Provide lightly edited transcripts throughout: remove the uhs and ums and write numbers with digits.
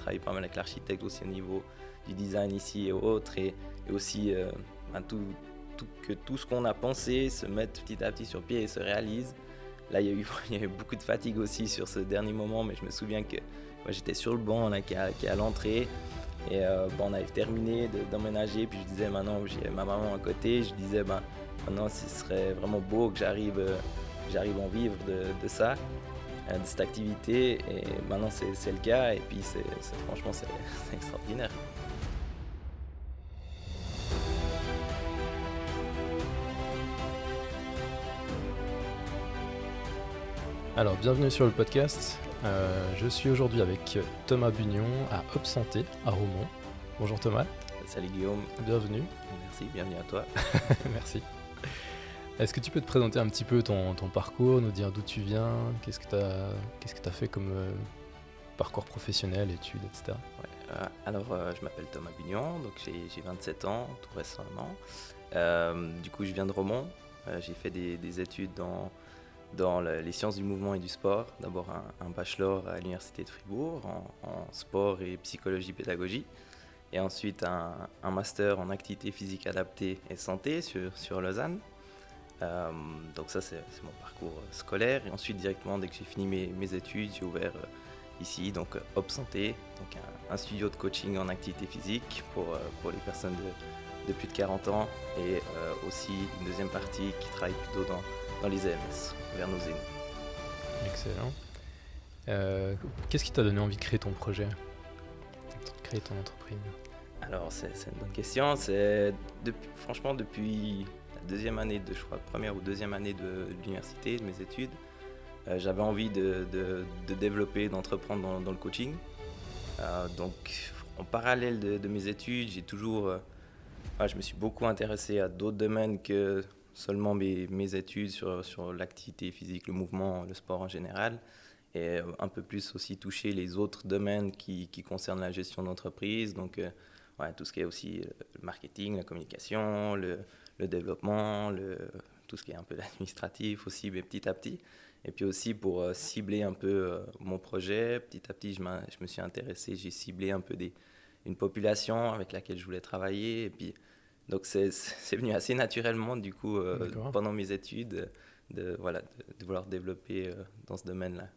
travaille pas mal avec l'architecte aussi au niveau du design ici et autres, et aussi que tout ce qu'on a pensé se mette petit à petit sur pied et se réalise. Là, il y a eu beaucoup de fatigue aussi sur ce dernier moment, mais je me souviens que moi, j'étais sur le banc là, qui est à l'entrée, et on avait terminé d'emménager, puis je disais maintenant, j'ai ma maman à côté, je disais maintenant ce serait vraiment beau que j'arrive à en vivre de ça, de cette activité, et maintenant c'est le cas, et puis franchement c'est extraordinaire. Alors, bienvenue sur le podcast. Je suis aujourd'hui avec Thomas Bugnon à Hop Santé à Romont. Bonjour Thomas. Salut Guillaume. Bienvenue. Merci, bienvenue à toi. Merci. Est-ce que tu peux te présenter un petit peu ton parcours, nous dire d'où tu viens, qu'est-ce que tu as fait comme parcours professionnel, études, etc. Ouais, alors, je m'appelle Thomas Bugnon, donc j'ai 27 ans, tout récemment. Du coup, je viens de Romont. J'ai fait des études dans les sciences du mouvement et du sport. D'abord un bachelor à l'université de Fribourg en sport et psychologie pédagogie. Et ensuite un master en activité physique adaptée et santé sur Lausanne. Donc ça c'est mon parcours scolaire. Et ensuite directement dès que j'ai fini mes études, j'ai ouvert ici donc Hop Santé, donc un studio de coaching en activité physique pour les personnes de plus de 40 ans, et aussi une deuxième partie qui travaille plutôt dans les EMS, vers nos aînés. Excellent. Qu'est-ce qui t'a donné envie de créer ton projet, de créer ton entreprise? Alors c'est une bonne question. C'est franchement depuis la deuxième année je crois, première ou deuxième année de l'université, de mes études, j'avais envie de développer, d'entreprendre dans le coaching. Donc en parallèle de mes études, j'ai toujours je me suis beaucoup intéressé à d'autres domaines que seulement mes études sur l'activité physique, le mouvement, le sport en général, et un peu plus aussi toucher les autres domaines qui concernent la gestion d'entreprise. Donc tout ce qui est aussi le marketing, la communication, le développement, tout ce qui est un peu administratif aussi, mais petit à petit. Et puis aussi pour cibler un peu mon projet, petit à petit je me suis intéressé, j'ai ciblé un peu une population avec laquelle je voulais travailler. Et puis donc c'est venu assez naturellement du coup pendant mes études de vouloir développer dans ce domaine-là.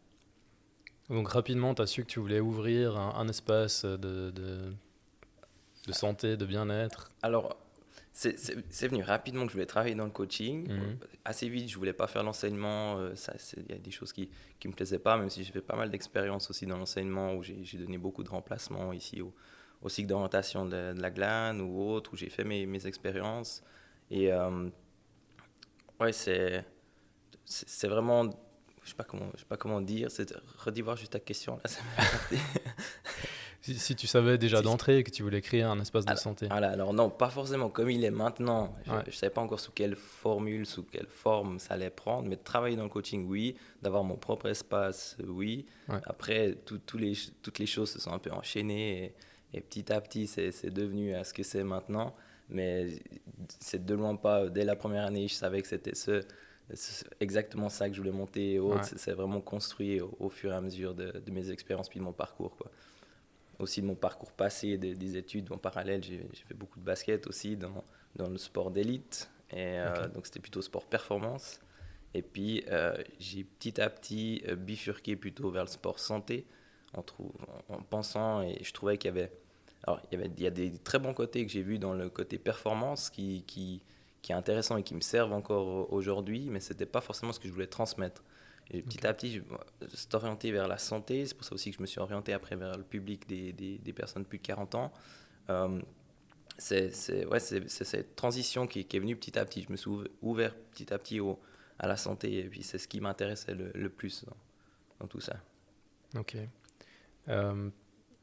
Donc rapidement, tu as su que tu voulais ouvrir un espace de santé, de bien-être. Alors, c'est venu rapidement que je voulais travailler dans le coaching. Assez vite, je voulais pas faire l'enseignement. Il y a des choses qui me plaisaient pas, même si j'ai fait pas mal d'expériences aussi dans l'enseignement, où j'ai donné beaucoup de remplacements ici au cycle d'orientation de la glane ou autre, où j'ai fait mes expériences. Et c'est vraiment, je sais pas comment dire, c'est redis voir juste ta question là, ça m'a Si tu savais déjà d'entrée que tu voulais créer un espace de santé. Alors non, pas forcément comme il est maintenant. Je Ouais. ne savais pas encore sous quelle formule, sous quelle forme ça allait prendre, mais de travailler dans le coaching, oui. D'avoir mon propre espace, oui. Ouais. Après, toutes les choses se sont un peu enchaînées, et petit à petit, c'est devenu à ce que c'est maintenant. Mais c'est de loin pas, dès la première année, je savais que c'était exactement ça que je voulais monter et autres. Ouais. C'est vraiment construit au fur et à mesure de mes expériences puis de mon parcours, quoi. Aussi de mon parcours passé, des études en parallèle, j'ai fait beaucoup de basket aussi dans le sport d'élite, et donc c'était plutôt sport performance. Et puis j'ai petit à petit bifurqué plutôt vers le sport santé en pensant, et je trouvais il y a des très bons côtés que j'ai vus dans le côté performance qui est intéressant et qui me servent encore aujourd'hui, mais c'était pas forcément ce que je voulais transmettre. Et petit à petit, je suis orienté vers la santé. C'est pour ça aussi que je me suis orienté après vers le public des personnes de plus de 40 ans. C'est cette transition qui est venue petit à petit. Je me suis ouvert petit à petit à la santé, et puis c'est ce qui m'intéressait le plus dans tout ça. Ok.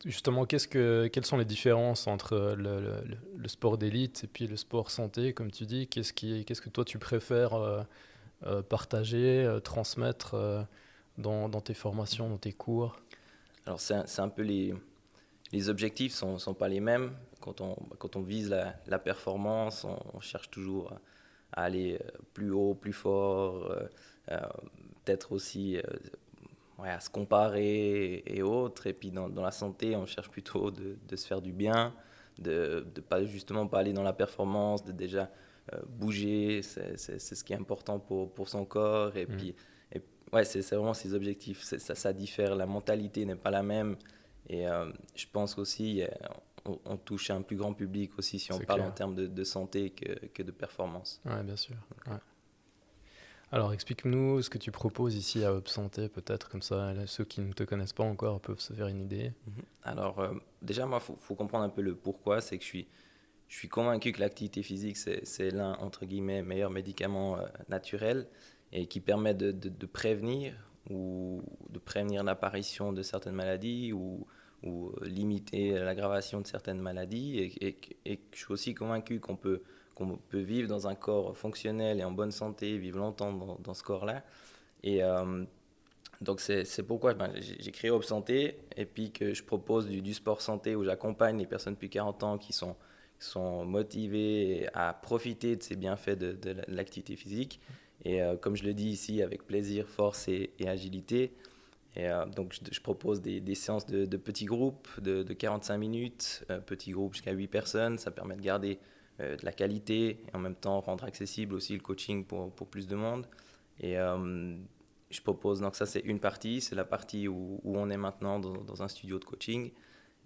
Justement, quelles sont les différences entre le sport d'élite et puis le sport santé, comme tu dis? Qu'est-ce que toi tu préfères partager, transmettre dans tes formations, dans tes cours? Alors c'est un peu les objectifs sont pas les mêmes. Quand on vise la performance, on cherche toujours à aller plus haut, plus fort, peut-être aussi à se comparer et autres. Et puis dans la santé, on cherche plutôt de se faire du bien, de pas justement pas aller dans la performance, de déjà bouger, c'est ce qui est important pour son corps. Et puis, ouais, c'est vraiment ses objectifs. Ça diffère, la mentalité n'est pas la même. Et je pense aussi, on touche un plus grand public aussi si on C'est parle clair. en termes de santé que de performance. Ouais, bien sûr. Ouais. Alors, explique-nous ce que tu proposes ici à Up Santé, peut-être, comme ça, ceux qui ne te connaissent pas encore peuvent se faire une idée. Alors, déjà, moi, faut comprendre un peu le pourquoi. C'est que je suis convaincu que l'activité physique, c'est l'un, entre guillemets, meilleur médicament naturel et qui permet de prévenir ou de prévenir l'apparition de certaines maladies ou limiter l'aggravation de certaines maladies. Et je suis aussi convaincu qu'on peut vivre dans un corps fonctionnel et en bonne santé, vivre longtemps dans ce corps-là. Et donc c'est pourquoi j'ai créé Op Santé et puis que je propose du sport santé où j'accompagne les personnes depuis 40 ans qui sont motivées à profiter de ces bienfaits de l'activité physique. Et comme je le dis ici, avec plaisir, force et agilité. Et donc je propose des séances de petits groupes de 45 minutes, petits groupes jusqu'à 8 personnes. Ça permet de garder de la qualité et en même temps rendre accessible aussi le coaching pour plus de monde. Et je propose, donc ça c'est une partie, c'est la partie où on est maintenant dans un studio de coaching.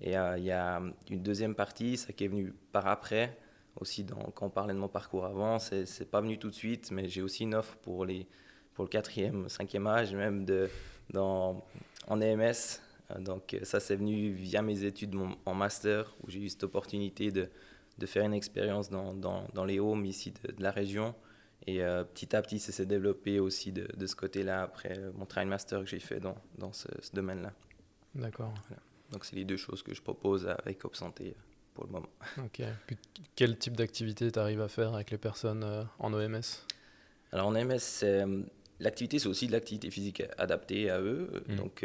Et il y a une deuxième partie, ça qui est venu par après, aussi quand on parlait de mon parcours avant, c'est pas venu tout de suite, mais j'ai aussi une offre pour le quatrième, cinquième âge, même en EMS. Donc ça c'est venu via mes études en master, où j'ai eu cette opportunité de faire une expérience dans les homes ici de la région. Et petit à petit, ça s'est développé aussi de ce côté-là après mon travail master que j'ai fait dans ce domaine-là. D'accord. Voilà. Donc, c'est les deux choses que je propose avec Op Santé pour le moment. Ok. Puis, quel type d'activité tu arrives à faire avec les personnes en OMS? Alors, en MS, l'activité, c'est aussi de l'activité physique adaptée à eux. Donc,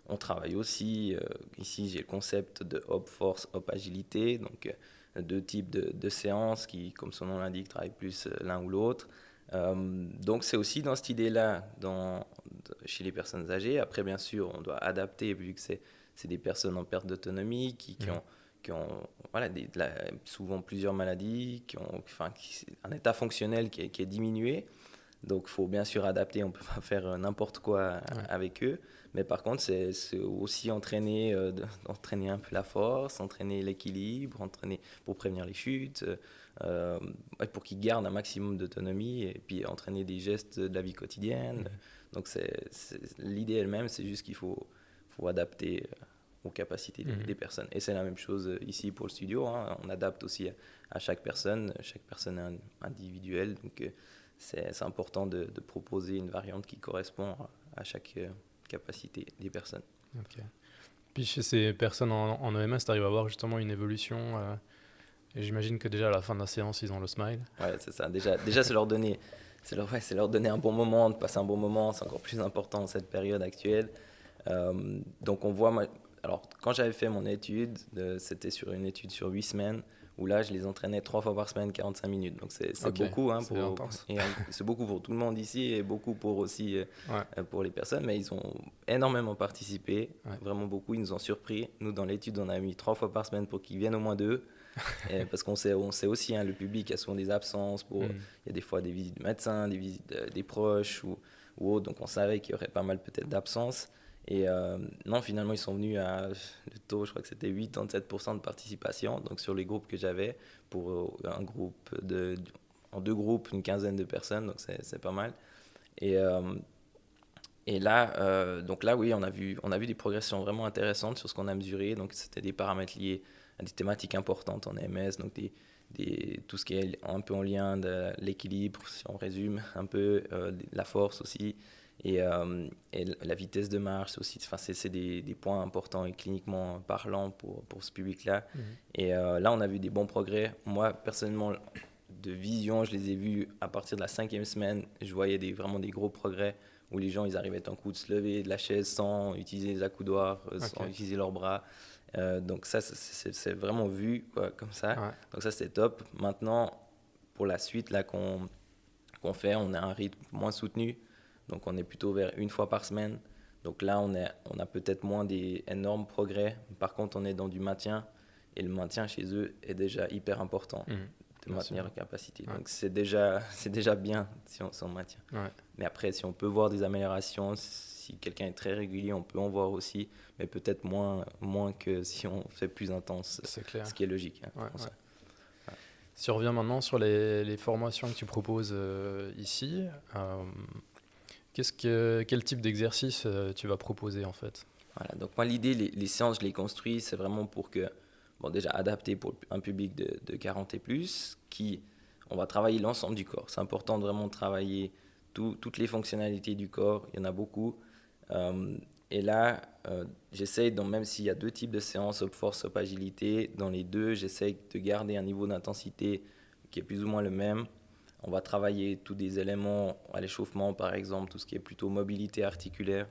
on travaille aussi. Ici, j'ai le concept de Op Force, Op Agilité. Donc, deux types de séances qui, comme son nom l'indique, travaillent plus l'un ou l'autre. Donc, c'est aussi dans cette idée-là chez les personnes âgées. Après, bien sûr, on doit adapter vu que c'est des personnes en perte d'autonomie qui ont voilà, souvent plusieurs maladies, un état fonctionnel qui est diminué. Donc, il faut bien sûr adapter, on ne peut pas faire n'importe quoi avec eux. Mais par contre, c'est aussi entraîner un peu la force, entraîner l'équilibre, entraîner pour prévenir les chutes, pour qu'ils gardent un maximum d'autonomie et puis entraîner des gestes de la vie quotidienne. Donc, l'idée elle-même, c'est juste qu'il faut adapter aux capacités des personnes. Et c'est la même chose ici pour le studio. Hein. On adapte aussi à chaque personne. Chaque personne est individuelle. Donc, c'est important de proposer une variante qui correspond à chaque capacité des personnes. Ok. Puis chez ces personnes en EMS, tu arrives à voir justement une évolution. Et j'imagine que déjà à la fin de la séance, ils ont le smile. Ouais, c'est ça. Déjà c'est leur donner, c'est leur donner un bon moment, de passer un bon moment. C'est encore plus important dans cette période actuelle. Donc on voit, alors quand j'avais fait mon étude, c'était sur une étude sur 8 semaines, où là je les entraînais 3 fois par semaine, 45 minutes. Donc c'est beaucoup, hein, c'est beaucoup pour tout le monde ici et beaucoup pour aussi pour les personnes, mais ils ont énormément participé, vraiment beaucoup, ils nous ont surpris. Nous dans l'étude on a mis 3 fois par semaine pour qu'ils viennent au moins 2. Parce qu'on sait aussi, hein, le public a souvent des absences, il y a des fois des visites de médecins, des visites des proches ou autres, donc on savait qu'il y aurait pas mal peut-être d'absences. Et non, finalement, ils sont venus à le taux, je crois que c'était 87% de participation, donc sur les groupes que j'avais, pour un groupe en 2 groupes, une quinzaine de personnes, donc c'est pas mal. Et là, donc là, oui, on a vu des progressions vraiment intéressantes sur ce qu'on a mesuré. Donc, c'était des paramètres liés à des thématiques importantes en EMS, donc tout ce qui est un peu en lien de l'équilibre, si on résume un peu, la force aussi, et la vitesse de marche aussi. Enfin, c'est des points importants et cliniquement parlants pour ce public-là. Et là, on a vu des bons progrès. Moi, personnellement, de vision, je les ai vus à partir de la 5e semaine. Je voyais vraiment des gros progrès où les gens, ils arrivaient un coup de se lever de la chaise sans utiliser les accoudoirs, sans utiliser leurs bras. Donc ça, c'est vraiment vu comme ça. Ouais. Donc ça, c'est top. Maintenant, pour la suite là qu'on fait, on a un rythme moins soutenu. Donc on est plutôt vers 1 fois par semaine. Donc là, on a peut-être moins des énormes progrès. Par contre, on est dans du maintien. Et le maintien chez eux est déjà hyper important de maintenir la capacité. Ouais. Donc c'est déjà bien si on maintient. Ouais. Mais après, si on peut voir des améliorations, si quelqu'un est très régulier, on peut en voir aussi. Mais peut-être moins que si on fait plus intense. C'est clair. Ce qui est logique. Hein, ouais. Si on revient maintenant sur les formations que tu proposes ici, quel type d'exercice tu vas proposer en fait? Voilà, donc moi l'idée, les séances, je les construis, c'est vraiment pour que, déjà adapté pour un public de 40 et plus, on va travailler l'ensemble du corps. C'est important de vraiment travailler toutes les fonctionnalités du corps, il y en a beaucoup. Et là, j'essaye, même s'il y a 2 types de séances, Up Force, Up Agilité, dans les 2, j'essaye de garder un niveau d'intensité qui est plus ou moins le même. On va travailler tous des éléments à l'échauffement, par exemple, tout ce qui est plutôt mobilité articulaire,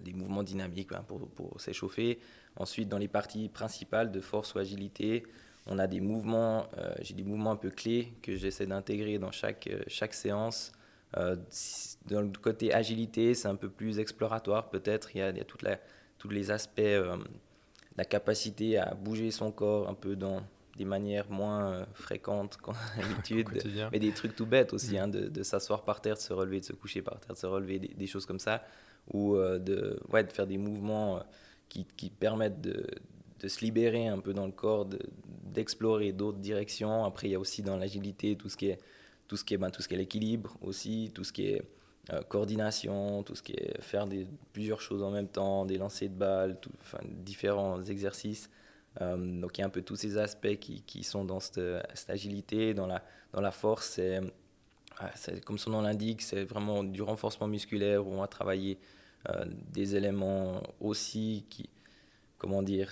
des mouvements dynamiques pour s'échauffer. Ensuite, dans les parties principales de force ou agilité, on a des mouvements, j'ai des mouvements un peu clés que j'essaie d'intégrer dans chaque séance. Dans le côté agilité, c'est un peu plus exploratoire peut-être. Il y a tous les aspects, la capacité à bouger son corps un peu dans des manières moins fréquentes qu'en d'habitude, mais des trucs tout bêtes aussi, de s'asseoir par terre, de se relever, de se coucher par terre, de se relever, des choses comme ça, ou de faire des mouvements qui permettent de se libérer un peu dans le corps, d'explorer d'autres directions. Après, il y a aussi dans l'agilité tout ce qui est l'équilibre aussi, tout ce qui est coordination, tout ce qui est faire plusieurs choses en même temps, des lancers de balles, différents exercices. Donc il y a un peu tous ces aspects qui sont dans cette agilité, dans la force. C'est comme son nom l'indique, c'est vraiment du renforcement musculaire où on va travailler des éléments aussi comment dire,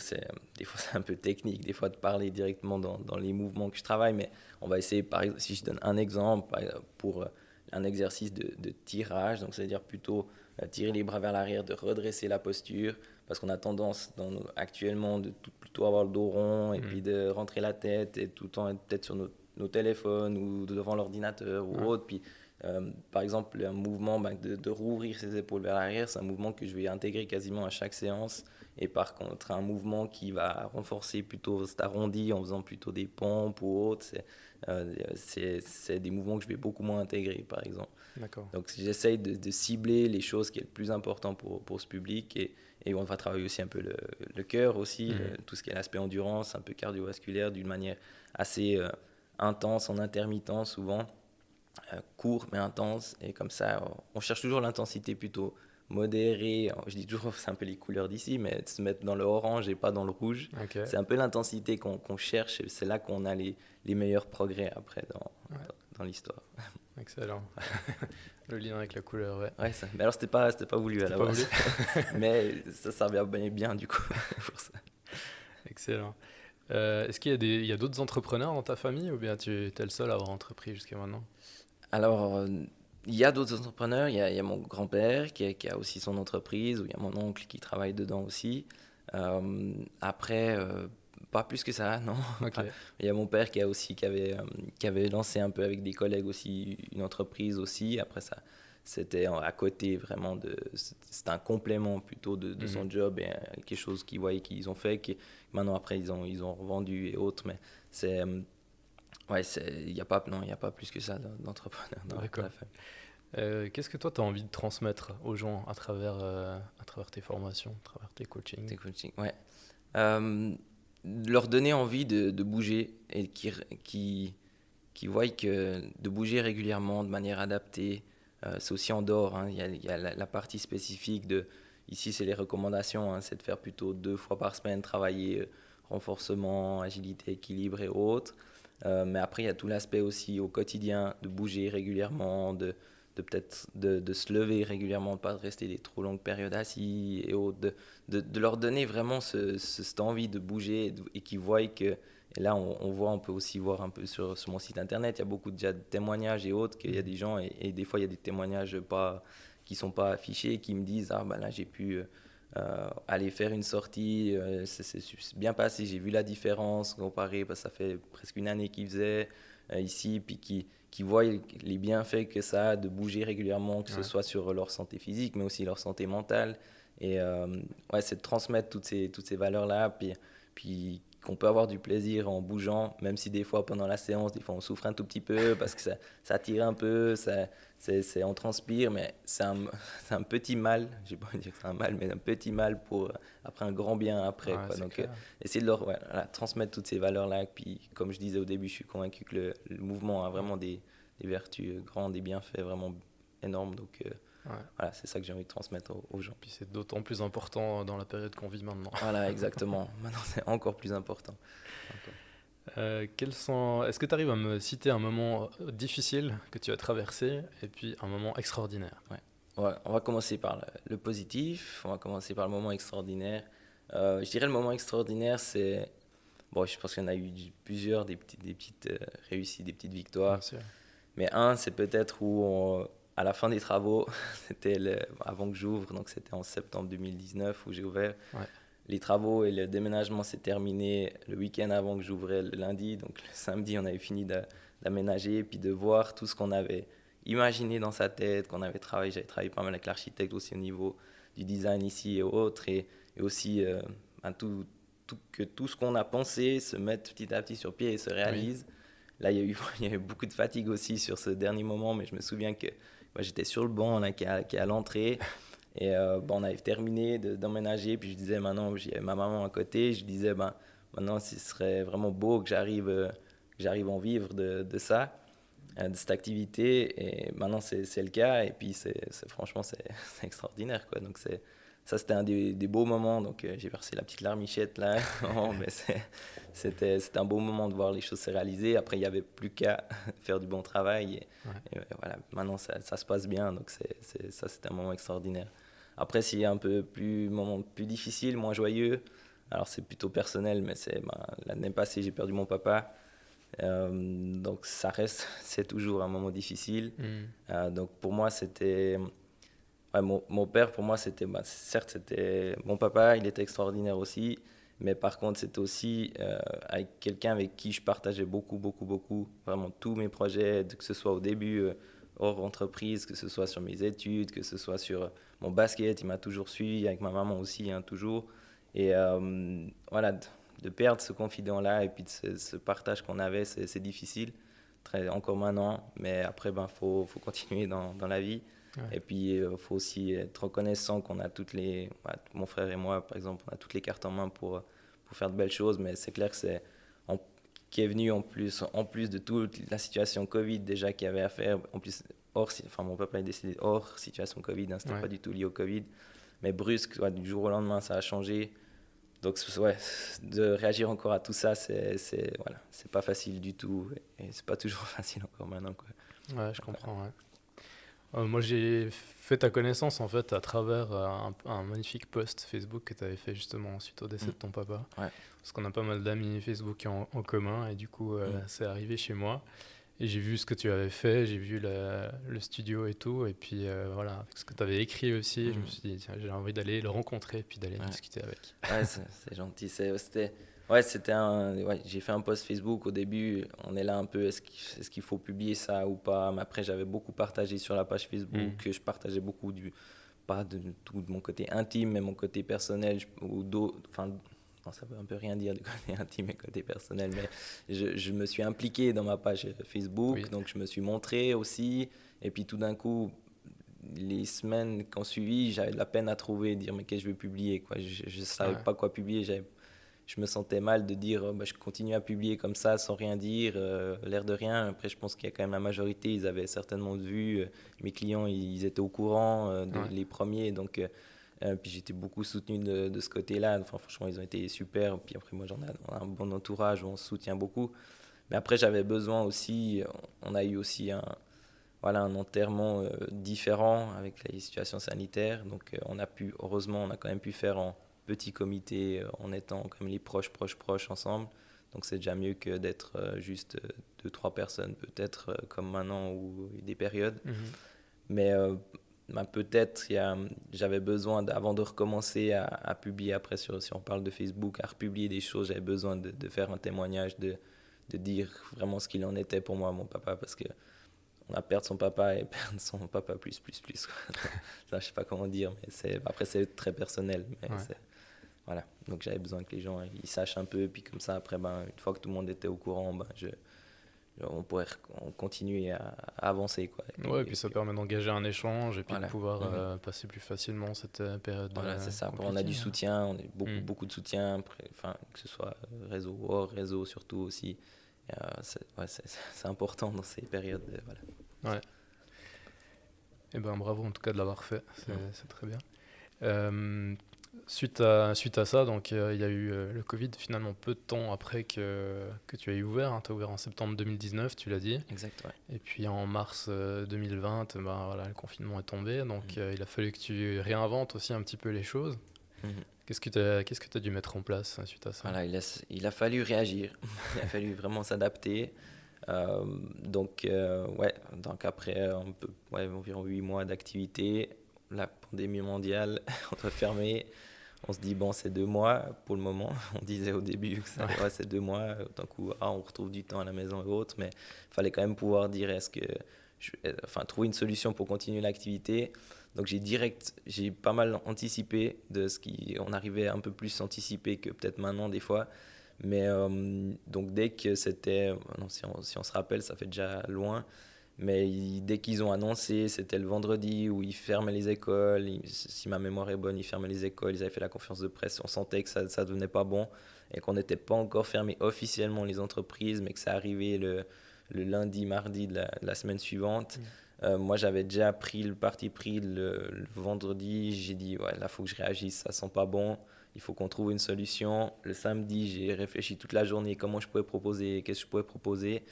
des fois c'est un peu technique, des fois de parler directement dans les mouvements que je travaille, mais on va essayer, par exemple, si je donne un exemple, pour un exercice de tirage, donc c'est-à-dire plutôt tirer les bras vers l'arrière, de redresser la posture, parce qu'on a tendance actuellement de plutôt avoir le dos rond et puis de rentrer la tête et tout le temps être peut-être sur nos téléphones ou devant l'ordinateur ou autre, puis par exemple, un mouvement de rouvrir ses épaules vers l'arrière, c'est un mouvement que je vais intégrer quasiment à chaque séance. Et par contre, un mouvement qui va renforcer plutôt cet arrondi en faisant plutôt des pompes ou autre, c'est des mouvements que je vais beaucoup moins intégrer, par exemple. D'accord. Donc, j'essaye de cibler les choses qui est le plus important pour ce public. Et on va travailler aussi un peu le cœur aussi, tout ce qui est l'aspect endurance, un peu cardiovasculaire, d'une manière assez intense, en intermittent souvent. Court mais intense, et comme ça on cherche toujours l'intensité plutôt modérée. Je dis toujours, c'est un peu les couleurs d'ici, mais de se mettre dans le orange et pas dans le rouge. Okay. C'est un peu l'intensité qu'on cherche, et c'est là qu'on a les meilleurs progrès après dans l'histoire. Excellent. Le lien avec la couleur, ouais. Ouais, mais alors c'était pas voulu à la base. Mais ça revient bien du coup pour ça. Excellent. Est-ce qu'il y a d'autres entrepreneurs dans ta famille, ou bien tu es le seul à avoir entrepris jusqu'à maintenant? Alors, il y a d'autres entrepreneurs. Il y a mon grand-père qui a aussi son entreprise, ou il y a mon oncle qui travaille dedans aussi. Après, pas plus que ça, non. Okay. Il y a mon père qui avait lancé un peu avec des collègues aussi une entreprise aussi. Après ça, c'était à côté vraiment c'était un complément plutôt de son job, et quelque chose qu'ils voyaient qu'ils ont fait, qui maintenant après ils ont revendu et autres. Mais c'est il n'y a pas plus que ça d'entrepreneurs dans la famille. Qu'est-ce que toi tu as envie de transmettre aux gens à travers tes formations, à travers tes coachings? Tes coachings, ouais. Leur donner envie de bouger, et qui voient que de bouger régulièrement de manière adaptée, c'est aussi en dehors. Hein. Il y a la partie spécifique ici c'est les recommandations, hein, c'est de faire plutôt 2 fois par semaine, travailler renforcement, agilité, équilibre et autres. Mais après il y a tout l'aspect aussi au quotidien, de bouger régulièrement, de peut-être de se lever régulièrement, pas de rester des trop longues périodes assis et autres, de leur donner vraiment cette envie de bouger, et qu'ils voient que, et là on peut aussi voir un peu sur mon site internet, il y a beaucoup déjà de témoignages et autres, qu'il y a des gens, et des fois il y a des témoignages qui sont pas affichés, qui me disent là j'ai pu aller faire une sortie, c'est bien passé, j'ai vu la différence comparé, parce que ça fait presque une année qu'ils faisaient ici, puis qui qui voient les bienfaits que ça a de bouger régulièrement, que ce Ouais. soit sur leur santé physique, mais aussi leur santé mentale. Et ouais, c'est de transmettre toutes ces valeurs-là, puis qu'on peut avoir du plaisir en bougeant, même si des fois pendant la séance, des fois on souffre un tout petit peu parce que ça tire un peu, on transpire, mais c'est un petit mal, j'ai pas envie de dire que c'est un mal, mais un petit mal pour après un grand bien après, Ouais, quoi. c'est Donc clair. essayer de leur voilà, transmettre toutes ces valeurs-là. Puis comme je disais au début, je suis convaincu que le mouvement a vraiment des vertus grandes, des bienfaits vraiment énormes. Donc Ouais. voilà, c'est ça que j'ai envie de transmettre aux gens. Puis c'est d'autant plus important dans la période qu'on vit maintenant. Voilà, exactement. Maintenant, c'est encore plus important. Encore. Est-ce que tu arrives à me citer un moment difficile que tu as traversé et puis un moment extraordinaire? Ouais. On va commencer par le positif, on va commencer par le moment extraordinaire. Je dirais le moment extraordinaire, c'est... Bon, je pense qu'il y en a eu plusieurs, des petites réussites, des petites Bien victoires. sûr. Mais un, c'est peut-être à la fin des travaux, avant que j'ouvre, donc c'était en septembre 2019 où j'ai ouvert. Ouais. Les travaux et le déménagement s'est terminé le week-end avant que j'ouvrais le lundi. Donc le samedi, on avait fini d'aménager, puis de voir tout ce qu'on avait imaginé dans sa tête, qu'on avait travaillé. J'avais travaillé pas mal avec l'architecte aussi au niveau du design ici et autres. Et aussi que tout ce qu'on a pensé se mette petit à petit sur pied et se Oui. réalise. Là, il y a eu beaucoup de fatigue aussi sur ce dernier moment, mais je me souviens que moi, j'étais sur le banc là, qui est à l'entrée. Et on avait terminé d'emménager, puis je disais maintenant, j'ai ma maman à côté, je disais maintenant ce serait vraiment beau que j'arrive à en vivre de ça, de cette activité. Et maintenant c'est le cas, et puis franchement c'est extraordinaire, quoi. Donc ça c'était un des beaux moments, donc j'ai versé la petite larmichette là. Non, mais c'était un beau moment de voir les choses se réaliser. Après il n'y avait plus qu'à faire du bon travail, Ouais. et voilà, maintenant ça se passe bien, donc ça c'était un moment extraordinaire. Après, s'il y a un peu moment plus difficile, moins joyeux, alors c'est plutôt personnel, mais l'année passée, j'ai perdu mon papa. Donc ça reste, c'est toujours un moment difficile. Mm. Donc pour moi, c'était... Ouais, mon père, pour moi, certes, c'était... Mon papa, il était extraordinaire aussi, mais par contre, c'était aussi avec quelqu'un avec qui je partageais beaucoup, beaucoup, beaucoup, vraiment tous mes projets, que ce soit au début, hors entreprise, que ce soit sur mes études, que ce soit sur mon basket, il m'a toujours suivi, avec ma maman aussi, hein, toujours. Et voilà, de perdre ce confident-là et puis ce partage qu'on avait, c'est difficile, encore maintenant, mais après, faut continuer dans la vie. Ouais. Et puis, il faut aussi être reconnaissant qu'on a mon frère et moi, par exemple, on a toutes les cartes en main pour faire de belles choses, mais c'est clair que qui est venu en plus de toute la situation Covid déjà qu'il y avait à faire, en plus, mon papa est décédé hors situation Covid, hein, c'était Ouais. pas du tout lié au Covid, mais brusque, du jour au lendemain, ça a changé. Donc, ouais, de réagir encore à tout ça, voilà, c'est pas facile du tout, et c'est pas toujours facile encore maintenant, quoi. Ouais, je comprends. Ouais. Moi, j'ai fait ta connaissance en fait à travers un magnifique post Facebook que tu avais fait justement suite au décès de ton papa. Ouais. Parce qu'on a pas mal d'amis Facebook en commun et du coup, c'est arrivé chez moi. Et j'ai vu ce que tu avais fait, j'ai vu le studio et tout. Et puis voilà, avec ce que tu avais écrit aussi, je me suis dit, tiens, j'ai envie d'aller le rencontrer et puis d'aller discuter avec. Ouais, c'est gentil. J'ai fait un post Facebook au début. On est là un peu, est-ce qu'il faut publier ça ou pas? Mais après, j'avais beaucoup partagé sur la page Facebook. Je partageais beaucoup pas de tout de mon côté intime, mais mon côté personnel ou d'autres. Enfin, non, ça veut un peu rien dire du côté intime et côté personnel, mais je me suis impliqué dans ma page Facebook, Oui. donc je me suis montré aussi. Et puis tout d'un coup, les semaines qui ont suivi, j'avais de la peine à trouver, dire mais qu'est-ce que je vais publier, quoi. Je savais pas quoi publier, je me sentais mal de dire je continue à publier comme ça sans rien dire, l'air de rien. Après, je pense qu'il y a quand même la majorité, ils avaient certainement vu, mes clients, ils étaient au courant, les premiers, donc puis j'étais beaucoup soutenu de ce côté-là. Enfin, franchement, ils ont été super. Puis après, moi, on a un bon entourage où on se soutient beaucoup. Mais après, j'avais besoin aussi, on a eu aussi un enterrement différent avec les situations sanitaires. Donc, heureusement, on a quand même pu faire en petit comité, en étant comme les proches ensemble. Donc, c'est déjà mieux que d'être juste 2-3 personnes, peut-être comme maintenant ou des périodes. Mais peut-être j'avais besoin, avant de recommencer à publier après, si on parle de Facebook, à republier des choses, j'avais besoin de faire un témoignage, de dire vraiment ce qu'il en était pour moi, mon papa, parce que on a perdu son papa et perdre son papa plus, quoi. Ça, je sais pas comment dire, mais après, c'est très personnel. Mais voilà. Donc, j'avais besoin que les gens ils sachent un peu. Puis comme ça, après, une fois que tout le monde était au courant, on continue à avancer, quoi. Et puis ça permet d'engager un échange et puis de pouvoir Mhm. passer plus facilement cette période. Voilà, c'est ça. Après, on a du compliquée. soutien, on a beaucoup de soutien, que ce soit réseau, hors réseau surtout aussi. C'est important dans ces périodes. Voilà. Ouais. Et ben bravo en tout cas de l'avoir fait, c'est très bien. Suite à ça, donc il y a eu le Covid finalement peu de temps après que tu aies ouvert. Hein. Tu as ouvert en septembre 2019, tu l'as dit. Exact, ouais. Et puis en mars 2020, voilà, le confinement est tombé. Donc il a fallu que tu réinventes aussi un petit peu les choses. Qu'est-ce que tu as dû mettre en place suite à ça? Voilà, il a fallu réagir. Il a fallu vraiment s'adapter. Donc après environ 8 mois d'activité, la pandémie mondiale, on doit fermer. On se dit, bon, c'est 2 mois pour le moment. On disait au début que c'est 2 mois. D'un coup, on retrouve du temps à la maison et autres. Mais il fallait quand même pouvoir dire, trouver une solution pour continuer l'activité. Donc j'ai pas mal anticipé de ce on arrivait un peu plus anticipé que peut-être maintenant des fois. Mais donc dès que c'était, non, si on se rappelle, ça fait déjà loin. Mais dès qu'ils ont annoncé, c'était le vendredi où ils fermaient les écoles. Si ma mémoire est bonne, ils fermaient les écoles. Ils avaient fait la conférence de presse. On sentait que ça devenait pas bon et qu'on n'était pas encore fermé officiellement les entreprises, mais que ça arrivait le lundi, mardi de la semaine suivante. Moi, j'avais déjà pris le parti pris le vendredi. J'ai dit, ouais, là, il faut que je réagisse. Ça sent pas bon. Il faut qu'on trouve une solution. Le samedi, j'ai réfléchi toute la journée comment je pouvais proposer, qu'est-ce que je pouvais proposer.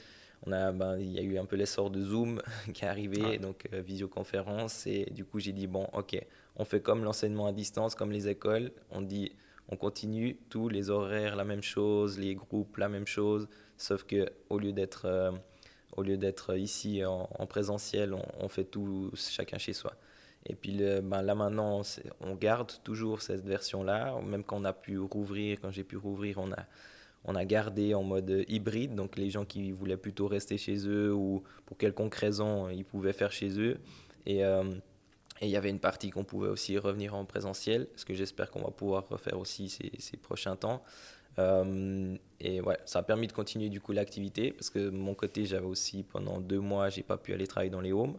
Il y a eu un peu l'essor de Zoom qui est arrivé, donc visioconférence. Et du coup, j'ai dit, bon, ok, on fait comme l'enseignement à distance, comme les écoles. On continue, tous les horaires, la même chose, les groupes, la même chose. Sauf qu'au lieu d'être ici en présentiel, on fait tout chacun chez soi. Et puis là maintenant, on garde toujours cette version-là. Même quand on a pu rouvrir, quand j'ai pu rouvrir, on a gardé en mode hybride. Donc les gens qui voulaient plutôt rester chez eux ou pour quelconque raison, ils pouvaient faire chez eux. Et il y avait une partie qu'on pouvait aussi revenir en présentiel, ce que j'espère qu'on va pouvoir refaire aussi ces prochains temps. Et ouais, ça a permis de continuer du coup l'activité parce que de mon côté, j'avais aussi pendant 2 mois, j'ai pas pu aller travailler dans les homes.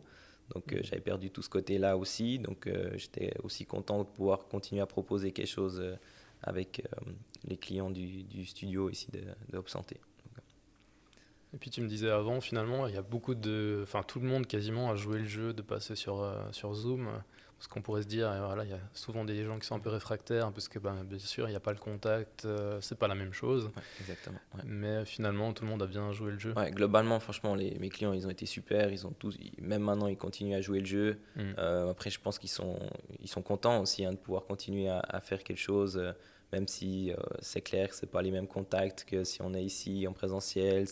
Donc j'avais perdu tout ce côté-là aussi. Donc j'étais aussi content de pouvoir continuer à proposer quelque chose avec les clients du studio ici de Hop Santé. Et puis tu me disais avant, finalement, il y a tout le monde quasiment a joué le jeu de passer sur Zoom. Parce qu'on pourrait se dire, voilà, il y a souvent des gens qui sont un peu réfractaires, parce que bien sûr, il n'y a pas le contact, c'est pas la même chose. Ouais, exactement. Ouais. Mais finalement, tout le monde a bien joué le jeu. Ouais, globalement, franchement, mes clients, ils ont été super. Même maintenant, ils continuent à jouer le jeu. Après, je pense qu'ils sont contents aussi de pouvoir continuer à faire quelque chose, même si c'est clair que c'est pas les mêmes contacts que si on est ici en présentiel.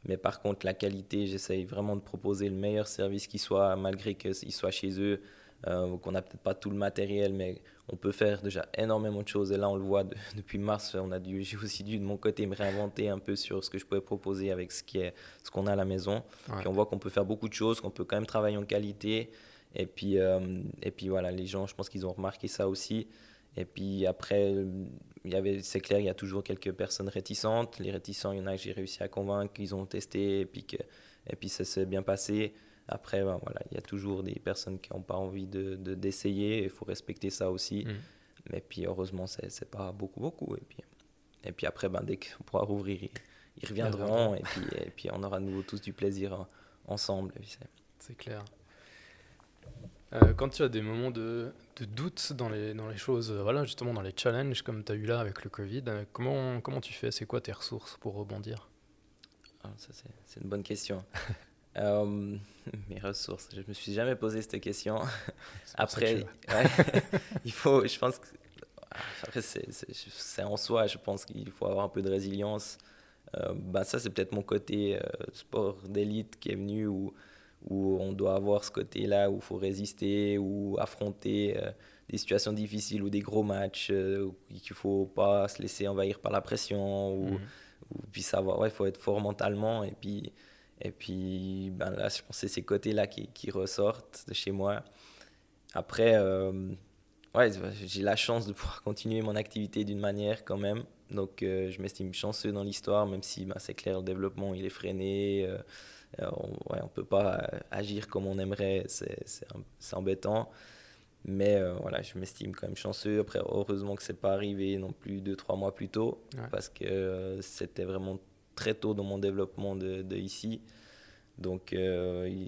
Mais par contre, la qualité, j'essaye vraiment de proposer le meilleur service qui soit, malgré qu'ils soient chez eux. Qu'on n'a peut-être pas tout le matériel, mais on peut faire déjà énormément de choses. Et là, on le voit depuis mars, j'ai aussi dû de mon côté me réinventer un peu sur ce que je pouvais proposer avec ce qu'on a à la maison. Ouais. Puis on voit qu'on peut faire beaucoup de choses, qu'on peut quand même travailler en qualité. Et puis voilà, les gens, je pense qu'ils ont remarqué ça aussi. Et puis après, c'est clair, il y a toujours quelques personnes réticentes. Les réticents, il y en a que j'ai réussi à convaincre, qu'ils ont testé et puis ça s'est bien passé. Après, voilà, il y a toujours des personnes qui n'ont pas envie d'essayer. Il faut respecter ça aussi. Mais puis, heureusement, c'est pas beaucoup. Et puis après, dès qu'on pourra rouvrir, ils reviendront. Et puis, on aura de nouveau tous du plaisir ensemble. C'est clair. Quand tu as des moments de doute dans les choses, voilà, justement dans les challenges comme tu as eu là avec le Covid, comment tu fais? C'est quoi tes ressources pour rebondir? Ça, c'est une bonne question. Mes ressources, je me suis jamais posé cette question. Après, je pense que après c'est en soi, je pense qu'il faut avoir un peu de résilience. Ça c'est peut-être mon côté sport d'élite qui est venu où on doit avoir ce côté-là où il faut résister ou affronter des situations difficiles ou des gros matchs qu'il faut pas se laisser envahir par la pression ou puis savoir, il faut être fort mentalement Et puis là, je pense que c'est ces côtés-là qui ressortent de chez moi. Après, ouais, j'ai la chance de pouvoir continuer mon activité d'une manière quand même. Donc, je m'estime chanceux dans l'histoire, même si c'est clair, le développement il est freiné. Ouais, on ne peut pas agir comme on aimerait, c'est embêtant. Mais voilà, je m'estime quand même chanceux. Après, heureusement que ce n'est pas arrivé non plus 2-3 mois plus tôt, Ouais. parce que c'était vraiment très tôt dans mon développement de ici. Donc,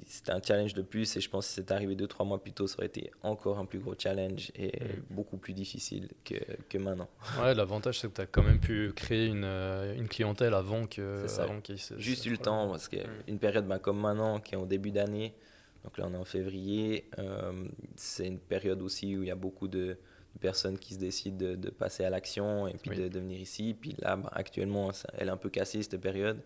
c'était un challenge de plus et je pense que si c'était arrivé 2-3 mois plus tôt, ça aurait été encore un plus gros challenge et beaucoup plus difficile que maintenant. Ouais, l'avantage, c'est que tu as quand même pu créer une clientèle C'est ça. avant qu'il y ait Juste ce eu le problème. temps, parce qu'une période comme maintenant, qui est en début d'année, donc là on est en février, c'est une période aussi où il y a beaucoup de personnes qui se décident de passer à l'action et puis Oui. de venir ici. Puis là, actuellement, elle est un peu cassée cette période.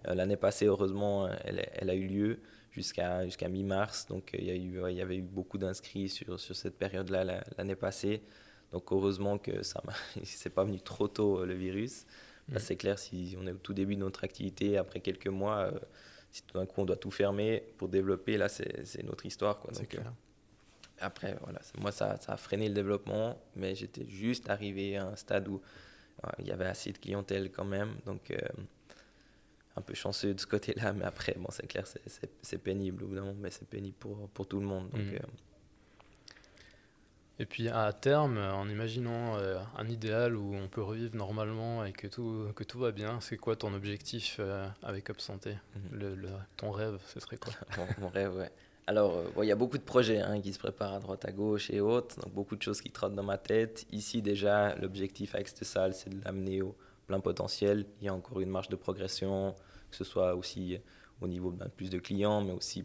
L'année passée, heureusement, elle a eu lieu jusqu'à mi-mars. Donc, il y avait eu beaucoup d'inscrits sur cette période-là l'année passée. Donc, heureusement que ça c'est pas venu trop tôt, le virus. Là, c'est clair, si on est au tout début de notre activité, après quelques mois, si tout d'un coup on doit tout fermer pour développer, là, c'est une autre histoire, quoi. C'est Donc, clair. après, voilà, moi, ça a freiné le développement, mais j'étais juste arrivé à un stade où il y avait assez de clientèle quand même. Donc, un peu chanceux de ce côté-là, mais après, bon, c'est clair, c'est pénible, évidemment, mais c'est pénible pour tout le monde. Donc, Et puis à terme, en imaginant un idéal où on peut revivre normalement et que tout va bien, c'est quoi ton objectif avec Up Santé? Ton rêve, ce serait quoi? mon rêve, ouais. Alors, il y a beaucoup de projets qui se préparent à droite, à gauche et autres, donc beaucoup de choses qui trottent dans ma tête. Ici, déjà, l'objectif avec cette salle, c'est de l'amener au plein potentiel. Il y a encore une marge de progression, que ce soit aussi au niveau de plus de clients, mais aussi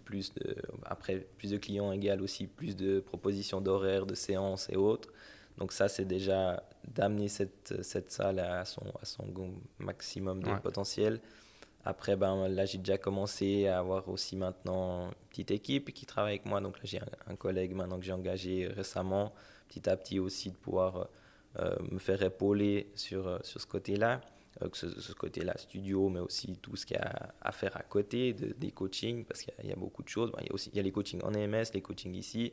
après, plus de clients égale aussi plus de propositions d'horaires, de séances et autres. Donc ça, c'est déjà d'amener cette salle à son maximum de Ouais. potentiel. Après, là, j'ai déjà commencé à avoir aussi maintenant une petite équipe qui travaille avec moi. Donc là, j'ai un collègue maintenant que j'ai engagé récemment, petit à petit aussi de pouvoir me faire épauler sur ce côté-là, que ce côté-là studio, mais aussi tout ce qu'il y a à faire à côté des coachings, parce qu'il y a beaucoup de choses. Il y a les coachings en EMS, les coachings ici,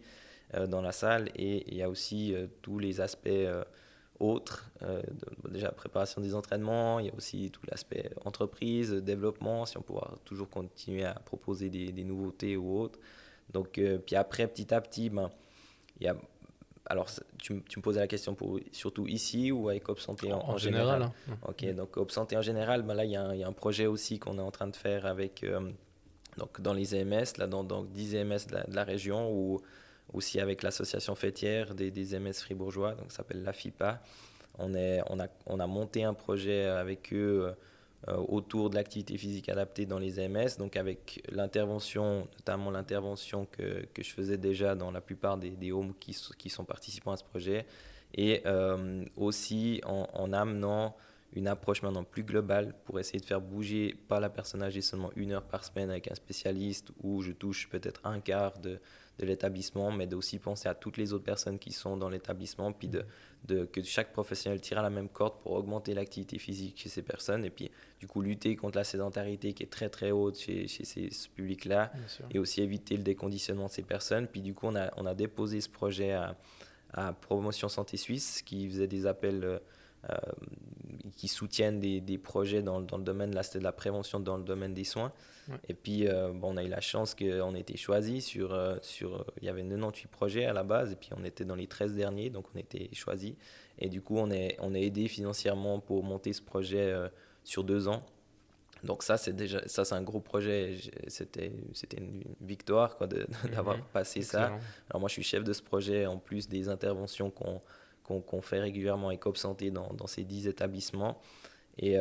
dans la salle, et il y a aussi tous les aspects autres. Déjà, préparation des entraînements, il y a aussi tout l'aspect entreprise, développement, si on pourra toujours continuer à proposer des nouveautés ou autres. Donc, puis après, petit à petit, il y a. Alors, tu me posais la question pour surtout ici ou avec Op Santé en général, général? hein. Ok, donc Op Santé en général, là, il y a un projet aussi qu'on est en train de faire avec, donc dans les EMS, là, dans 10 EMS de la région, ou aussi avec l'association fêtière des EMS fribourgeois, donc ça s'appelle la FIPA. On a monté un projet avec eux autour de l'activité physique adaptée dans les EMS, donc avec l'intervention, notamment l'intervention que je faisais déjà dans la plupart des homes qui sont participants à ce projet, et aussi en amenant une approche maintenant plus globale pour essayer de faire bouger pas la personne âgée seulement 1 heure par semaine avec un spécialiste où je touche peut-être un quart de l'établissement, mais d'aussi penser à toutes les autres personnes qui sont dans l'établissement, puis que chaque professionnel tire à la même corde pour augmenter l'activité physique chez ces personnes, et puis du coup lutter contre la sédentarité qui est très très haute chez ce public-là, et aussi éviter le déconditionnement de ces personnes. Puis du coup, on a déposé ce projet à Promotion Santé Suisse, qui faisait des appels qui soutiennent des projets dans le domaine de la prévention dans le domaine des soins. Ouais. Et puis, on a eu la chance qu'on ait été choisi il y avait 98 projets à la base, et puis on était dans les 13 derniers, donc on a été choisi. Et du coup, on est aidé financièrement pour monter ce projet sur 2 ans. Donc ça, c'est un gros projet. C'était une victoire d'avoir passé ça. Alors moi, je suis chef de ce projet, en plus des interventions qu'on fait régulièrement avec Op Santé dans ces 10 établissements. Et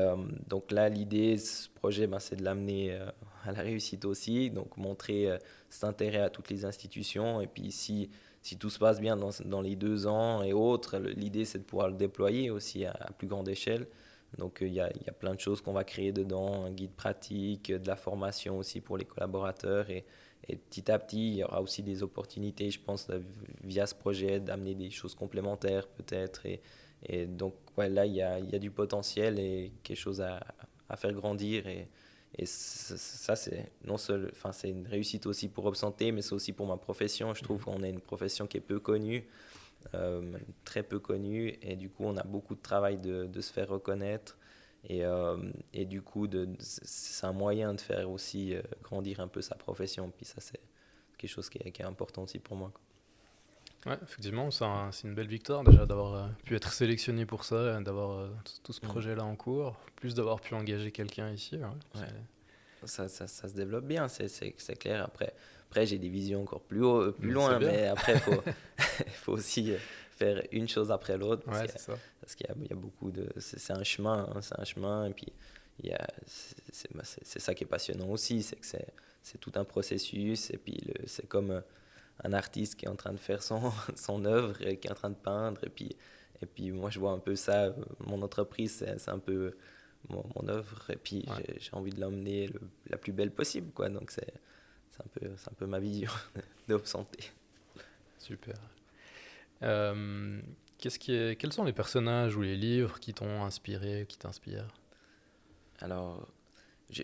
donc là, l'idée de ce projet, c'est de l'amener à la réussite aussi, donc montrer cet intérêt à toutes les institutions. Et puis si tout se passe bien dans les 2 ans et autres, l'idée c'est de pouvoir le déployer aussi à plus grande échelle. Donc il y a plein de choses qu'on va créer dedans, un guide pratique, de la formation aussi pour les collaborateurs. Et petit à petit, il y aura aussi des opportunités, je pense, via ce projet, d'amener des choses complémentaires peut-être. Et donc, ouais, là, il y a du potentiel et quelque chose à faire grandir. Et Et ça, c'est non seul, enfin, c'est une réussite aussi pour Hope Santé, mais c'est aussi pour ma profession. Je trouve qu'on a une profession qui est peu connue, même très peu connue, et du coup, on a beaucoup de travail de se faire reconnaître. Et du coup, c'est un moyen de faire aussi grandir un peu sa profession. Puis ça, c'est quelque chose qui est important aussi pour moi, quoi. Ouais, effectivement, c'est une belle victoire déjà d'avoir pu être sélectionné pour ça, d'avoir tout ce projet-là en cours, plus d'avoir pu engager quelqu'un ici. Ouais, Ouais. Ça se développe bien, c'est clair. Après j'ai des visions encore plus mais c'est loin, bien. mais après, il faut aussi faire une chose après l'autre, Ouais, c'est ça. parce qu'il y a beaucoup de... C'est un chemin, hein, c'est un chemin, et puis c'est ça qui est passionnant aussi, c'est que c'est tout un processus, et puis c'est comme un artiste qui est en train de faire son œuvre, et qui est en train de peindre, et puis moi je vois un peu ça, mon entreprise, c'est un peu mon œuvre, et puis Ouais, j'ai envie de l'emmener la plus belle possible, quoi. Donc c'est un peu ma vision de Hope Santé. super. Euh, quels sont les personnages ou les livres qui t'ont inspiré, qui t'inspirent? Alors, je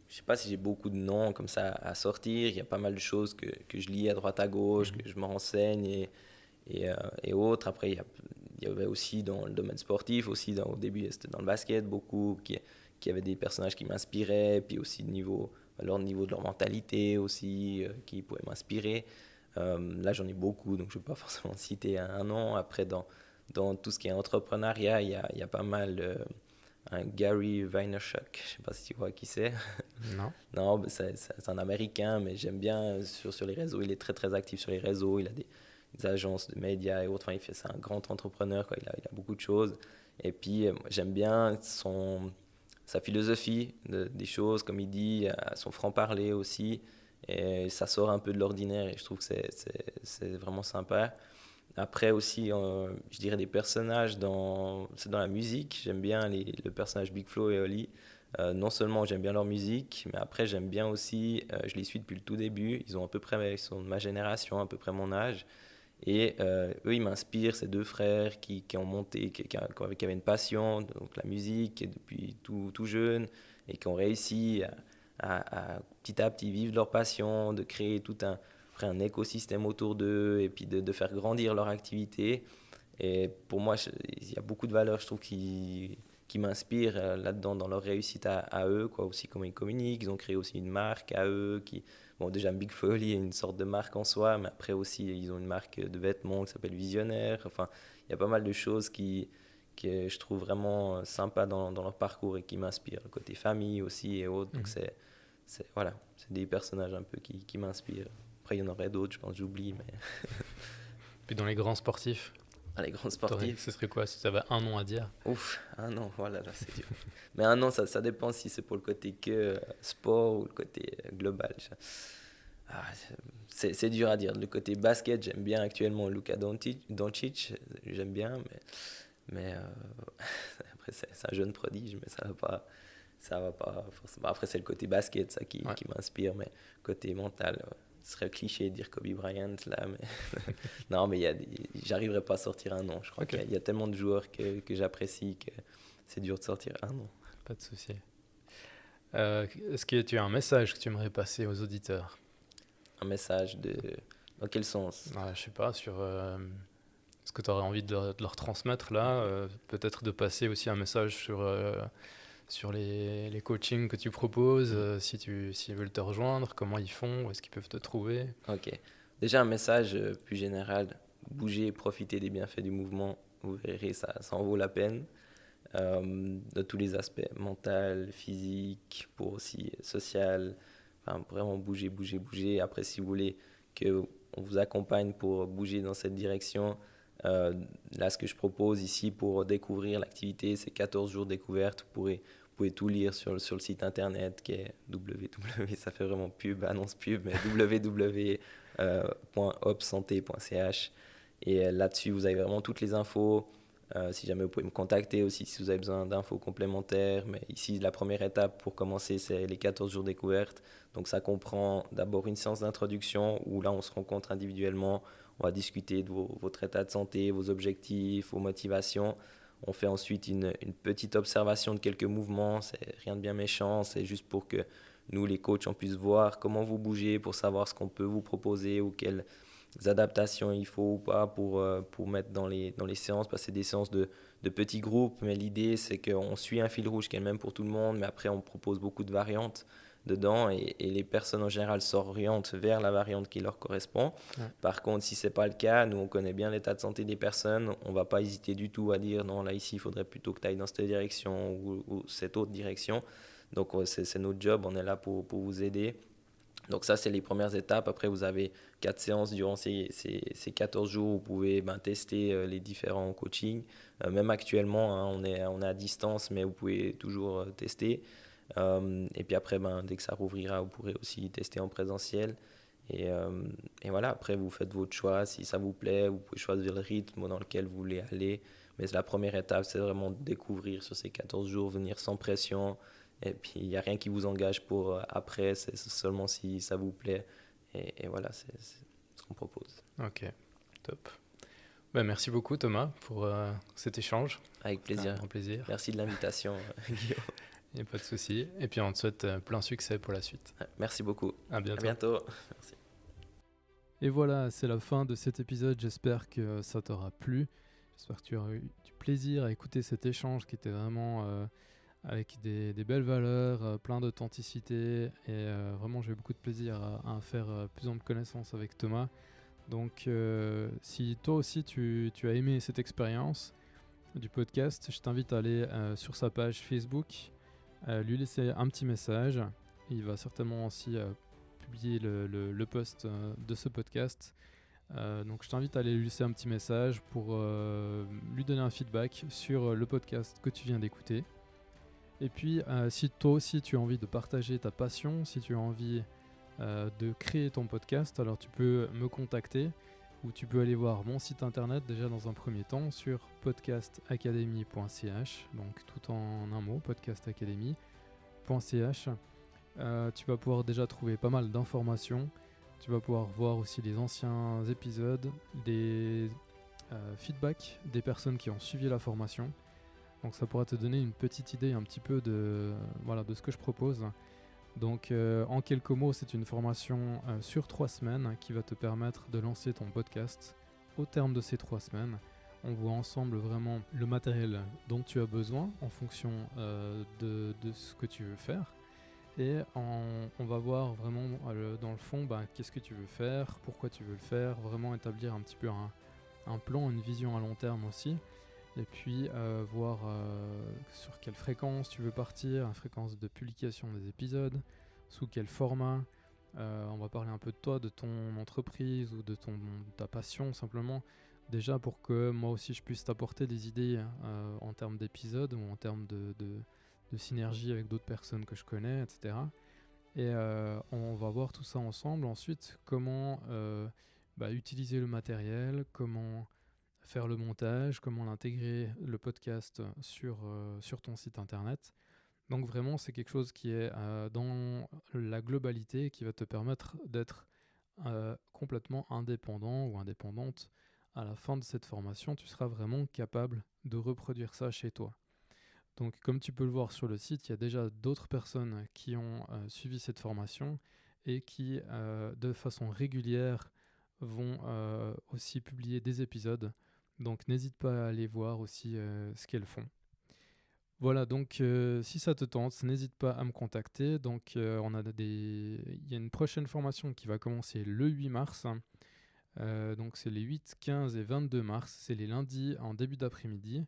sais pas si j'ai beaucoup de noms comme ça à sortir. Il y a pas mal de choses que je lis à droite à gauche, Mhm. que je me renseigne et autres. Après, il y avait aussi dans le domaine sportif, aussi au début, c'était dans le basket, beaucoup qui avaient des personnages qui m'inspiraient, puis aussi niveau de leur mentalité aussi, qui pouvaient m'inspirer. Là, j'en ai beaucoup, donc je ne vais pas forcément citer un nom. Après, dans tout ce qui est entrepreneuriat, il y a pas mal un Gary Vaynerchuk, je ne sais pas si tu vois qui c'est. Non. Non, mais c'est un Américain, mais j'aime bien sur les réseaux. Il est très très actif sur les réseaux. Il a des agences de médias et autres. Enfin, c'est un grand entrepreneur, quoi. Il a beaucoup de choses. Et puis, j'aime bien sa philosophie des choses, comme il dit, son franc-parler aussi. Et ça sort un peu de l'ordinaire et je trouve que c'est vraiment sympa. Après aussi, je dirais des personnages c'est dans la musique. J'aime bien le personnage Big Flo et Oli. Non seulement j'aime bien leur musique, mais après j'aime bien aussi, je les suis depuis le tout début. Ils sont de ma génération, à peu près mon âge. Et eux, ils m'inspirent, ces deux frères qui ont monté, qui avaient une passion, donc la musique, et depuis tout jeune, et qui ont réussi à petit à petit vivre leur passion, de créer après un écosystème autour d'eux, et puis de faire grandir leur activité. Et pour moi, il y a beaucoup de valeurs, je trouve, qui m'inspirent là-dedans, dans leur réussite à eux, quoi, aussi comment ils communiquent. Ils ont créé aussi une marque à eux bon, déjà, Big Foley est une sorte de marque en soi, mais après aussi, ils ont une marque de vêtements qui s'appelle Visionnaire. Enfin, il y a pas mal de choses que je trouve vraiment sympas dans leur parcours et qui m'inspirent. Le côté famille aussi et autres. Donc, Mhm. voilà, c'est des personnages un peu qui m'inspirent. Après, il y en aurait d'autres, je pense, j'oublie, mais Puis dans les grands sportifs, les grands sportifs. ce serait quoi si tu avais un nom à dire? Ouf, un an, voilà, là, c'est dur. Mais un an, ça dépend si c'est pour le côté que sport ou le côté global. Ah, c'est dur à dire. Le côté basket, j'aime bien actuellement Luka Doncic, j'aime bien, mais après, c'est un jeune prodige, mais ça va pas forcément. Après, c'est le côté basket, ça, Ouais. qui m'inspire, mais côté mental, ce serait cliché de dire Kobe Bryant, là, mais non, mais j'arriverai pas à sortir un nom. Je crois Ok, qu'il y a tellement de joueurs que j'apprécie que c'est dur de sortir un nom. pas de souci. Est-ce que tu as un message que tu aimerais passer aux auditeurs? Un message dans quel sens? Ouais, je sais pas, sur ce que tu aurais envie de leur transmettre là, peut-être de passer aussi un message sur les coachings que tu proposes, s'ils veulent te rejoindre, comment ils font, où est-ce qu'ils peuvent te trouver. Ok. Déjà, un message plus général. Bougez, profitez des bienfaits du mouvement. Vous verrez, ça en vaut la peine. De tous les aspects, mental, physique, pour aussi social. Enfin, vraiment bouger, bouger, bouger. Après, si vous voulez qu'on vous accompagne pour bouger dans cette direction, là, ce que je propose ici pour découvrir l'activité, c'est 14 jours découverte. Vous pouvez tout lire sur le site internet qui est www, ça fait vraiment pub, annonce pub, mais www.opsanté.ch. Et là-dessus, vous avez vraiment toutes les infos. Si jamais vous pouvez me contacter aussi si vous avez besoin d'infos complémentaires. Mais ici, la première étape pour commencer, c'est les 14 jours découverte. Donc ça comprend d'abord une séance d'introduction où là, on se rencontre individuellement. On va discuter de votre état de santé, vos objectifs, vos motivations. On fait ensuite une petite observation de quelques mouvements, c'est rien de bien méchant, c'est juste pour que nous, les coachs, on puisse voir comment vous bougez, pour savoir ce qu'on peut vous proposer ou quelles adaptations il faut ou pas pour mettre dans les séances, parce que c'est des séances de petits groupes, mais l'idée c'est qu'on suit un fil rouge qui est le même pour tout le monde, mais après on propose beaucoup de variantes dedans et les personnes en général s'orientent vers la variante qui leur correspond. Ouais. Par contre, si ce n'est pas le cas, nous on connaît bien l'état de santé des personnes, on ne va pas hésiter du tout à dire non, là ici il faudrait plutôt que tu ailles dans cette direction ou cette autre direction. Donc c'est notre job, on est là pour vous aider. Donc ça, c'est les premières étapes. Après, vous avez 4 séances durant ces 14 jours où vous pouvez tester les différents coachings. Même actuellement, hein, on est à distance, mais vous pouvez toujours tester. Et puis après, dès que ça rouvrira, vous pourrez aussi tester en présentiel. Et voilà, après, vous faites votre choix. Si ça vous plaît, vous pouvez choisir le rythme dans lequel vous voulez aller. Mais la première étape, c'est vraiment de découvrir sur ces 14 jours, venir sans pression. Et puis, il n'y a rien qui vous engage pour après, c'est seulement si ça vous plaît. Et voilà, c'est ce qu'on propose. Ok, top. Merci beaucoup Thomas pour cet échange. Avec plaisir. Un grand plaisir. Merci de l'invitation, Guillaume. Il n'y a pas de souci. Et puis on te souhaite plein succès pour la suite. Merci beaucoup. À bientôt. À bientôt. Merci. Et voilà, c'est la fin de cet épisode. J'espère que ça t'aura plu. J'espère que tu auras eu du plaisir à écouter cet échange qui était vraiment avec des belles valeurs, plein d'authenticité. Et vraiment, j'ai eu beaucoup de plaisir à faire plus en connaissance avec Thomas. Donc, si toi aussi tu as aimé cette expérience du podcast, je t'invite à aller sur sa page Facebook, lui laisser un petit message. Il va certainement aussi publier le post de ce podcast. Donc je t'invite à aller lui laisser un petit message pour lui donner un feedback sur le podcast que tu viens d'écouter. Et puis si toi aussi tu as envie de partager ta passion, si tu as envie de créer ton podcast, alors tu peux me contacter ou tu peux aller voir mon site internet déjà dans un premier temps sur podcastacademy.ch, donc tout en un mot, podcastacademy.ch. Tu vas pouvoir déjà trouver pas mal d'informations. Tu vas pouvoir voir aussi les anciens épisodes, des feedbacks des personnes qui ont suivi la formation. Donc ça pourra te donner une petite idée un petit peu de ce que je propose. Donc en quelques mots, c'est une formation sur 3 semaines qui va te permettre de lancer ton podcast. Au terme de ces 3 semaines, on voit ensemble vraiment le matériel dont tu as besoin en fonction de ce que tu veux faire. Et on va voir vraiment dans le fond qu'est-ce que tu veux faire, pourquoi tu veux le faire, vraiment établir un petit peu un plan, une vision à long terme aussi. Et puis voir sur quelle fréquence tu veux partir, la fréquence de publication des épisodes, sous quel format. On va parler un peu de toi, de ton entreprise ou de ta passion simplement. Déjà pour que moi aussi je puisse t'apporter des idées en termes d'épisodes ou en termes de synergie avec d'autres personnes que je connais, etc. Et on va voir tout ça ensemble. Ensuite, comment utiliser le matériel, comment faire le montage, comment intégrer le podcast sur ton site internet. Donc vraiment, c'est quelque chose qui est dans la globalité, qui va te permettre d'être complètement indépendant ou indépendante. À la fin de cette formation, tu seras vraiment capable de reproduire ça chez toi. Donc comme tu peux le voir sur le site, il y a déjà d'autres personnes qui ont suivi cette formation et qui, de façon régulière, vont aussi publier des épisodes. Donc n'hésite pas à aller voir aussi ce qu'elles font. Voilà, donc si ça te tente, n'hésite pas à me contacter. Donc il y a une prochaine formation qui va commencer le 8 mars. Donc c'est les 8, 15 et 22 mars. C'est les lundis en début d'après-midi.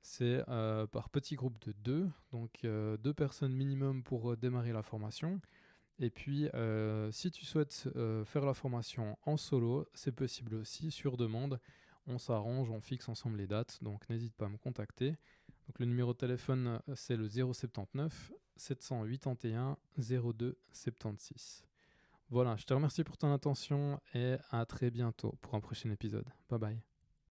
C'est par petit groupe de 2, donc 2 personnes minimum pour démarrer la formation. Et puis, si tu souhaites faire la formation en solo, c'est possible aussi, sur demande. On s'arrange, on fixe ensemble les dates, donc n'hésite pas à me contacter. Donc le numéro de téléphone, c'est le 079 781 02 76. Voilà, je te remercie pour ton attention et à très bientôt pour un prochain épisode. Bye bye.